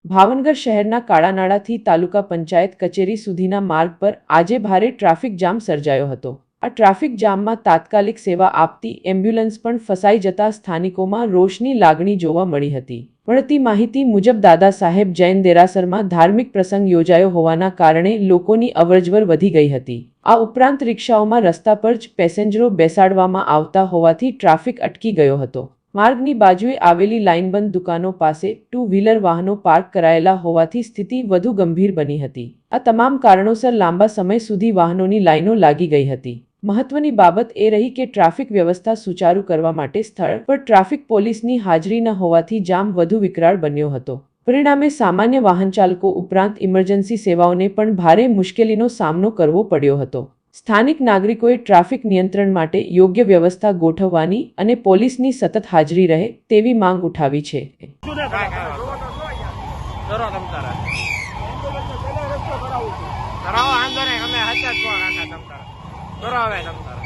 ભાવનગર શહેરના કાળાનાળાથી તાલુકા પંચાયત કચેરી સુધીના માર્ગ પર આજે ભારે ટ્રાફિક જામ સર્જાયો હતો। આ ટ્રાફિક જામમાં તાત્કાલિક સેવા આપતી એમ્બ્યુલન્સ પણ ફસાઈ જતા સ્થાનિકોમાં રોષની લાગણી જોવા મળી હતી। મળતી માહિતી મુજબ દાદા સાહેબ જૈન દેરાસરમાં ધાર્મિક પ્રસંગ યોજાયો હોવાના કારણે લોકોની અવરજવર વધી ગઈ હતી। આ ઉપરાંત રિક્ષાઓમાં રસ્તા પર જ પેસેન્જરો બેસાડવામાં આવતા હોવાથી ટ્રાફિક અટકી ગયો હતો। માર્ગની બાજુએ આવેલી લાઇનબંધ દુકાનો પાસે ટુ વ્હીલર વાહનો પાર્ક કરાયેલા હોવાથી સ્થિતિ વધુ ગંભીર બની હતી। આ તમામ કારણોસર લાંબા સમય સુધી વાહનોની લાઇનો લાગી ગઈ હતી। મહત્વની બાબત એ રહી કે ટ્રાફિક વ્યવસ્થા સુચારુ કરવા માટે સ્થળ પર ટ્રાફિક પોલીસની હાજરી ન હોવાથી જામ વધુ વિકરાળ બન્યો હતો। પરિણામે સામાન્ય વાહન ચાલકો ઉપરાંત ઇમરજન્સી સેવાઓને પણ ભારે મુશ્કેલીનો સામનો કરવો પડ્યો હતો। સ્થાનિક નાગરિકોએ ટ્રાફિક નિયંત્રણ માટે યોગ્ય વ્યવસ્થા ગોઠવવાની અને પોલીસની સતત હાજરી રહે તેવી માંગ ઉઠાવી છે। કરાવો વાંધો નહીં, અમે હાચા જ રાખા તમ તારા કરાવે તમ તારા।